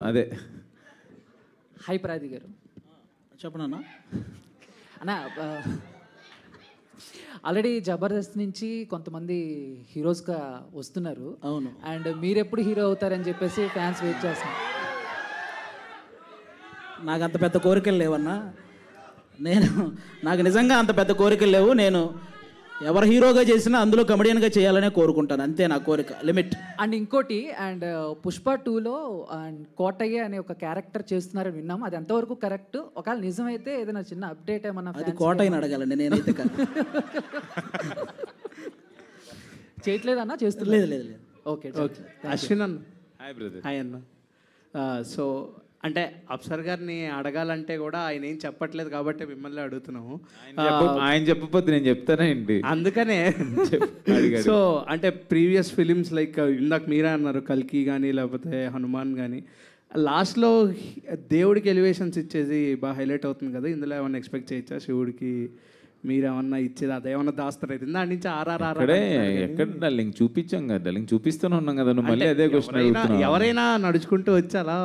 అదే. హాయ్ ప్రాది గారు. చెప్పనన్నా. అన్న ఆల్రెడీ జబర్దస్త్ నుంచి కొంతమంది హీరోస్గా వస్తున్నారు. అవును. అండ్ మీరెప్పుడు హీరో అవుతారని చెప్పేసి ఫ్యాన్స్ వెయిట్ చేస్తున్నారు. నాకు అంత పెద్ద కోరికలు లేవన్నా. నాకు నిజంగా అంత పెద్ద కోరికలు లేవు. నేను ఎవరు హీరోగా చేసినా అందులో కమెడియన్గా చేయాలనే కోరుకుంటాను, అంతే నా కోరిక, లిమిట్. అండ్ ఇంకోటి, అండ్ పుష్ప 2లో అండ్ కోటయ్య అనే ఒక క్యారెక్టర్ చేస్తున్నారని విన్నాము. అది ఎంతవరకు కరెక్ట్? ఒకవేళ నిజమైతే ఏదైనా చిన్న అప్డేట్ ఏమన్నా? అది కోటయ్యని అడగాలండి, నేనైతే కాదు. చేయట్లేదన్నా? చేస్తున్నారు? లేదు లేదు లేదు. Okay okay. అశ్విన్ అన్న. Hi brother. హాయ్ అన్న. సో అంటే అప్సర్ గారిని అడగాలంటే కూడా ఆయన ఏం చెప్పట్లేదు కాబట్టి మిమ్మల్ని అడుగుతున్నాము. ఆయన చెప్పకపోతే నేను చెప్తానా ఏంటి? అందుకనే సో అంటే ప్రీవియస్ ఫిలిమ్స్ లైక్ ఇందాక మీరే అన్నారు కల్కి కానీ లేకపోతే హనుమాన్ కానీ, లాస్ట్లో దేవుడికి ఎలివేషన్స్ ఇచ్చేది బాగా హైలైట్ అవుతుంది కదా, ఇందులో ఏమన్నా ఎక్స్పెక్ట్ చేయొచ్చా? శివుడికి మీరేమన్నా ఇచ్చేది అదేమన్నా దాస్తారు అయితే దాని నుంచి ఎక్కడ డల్లింగ్ చూపించాం కదా, డల్లింగ్ చూపిస్తూనే ఉన్నాం కదా, నువ్వు మళ్ళీ అదే క్వశ్చన్ ఎవరైనా నడుచుకుంటూ వచ్చి అలా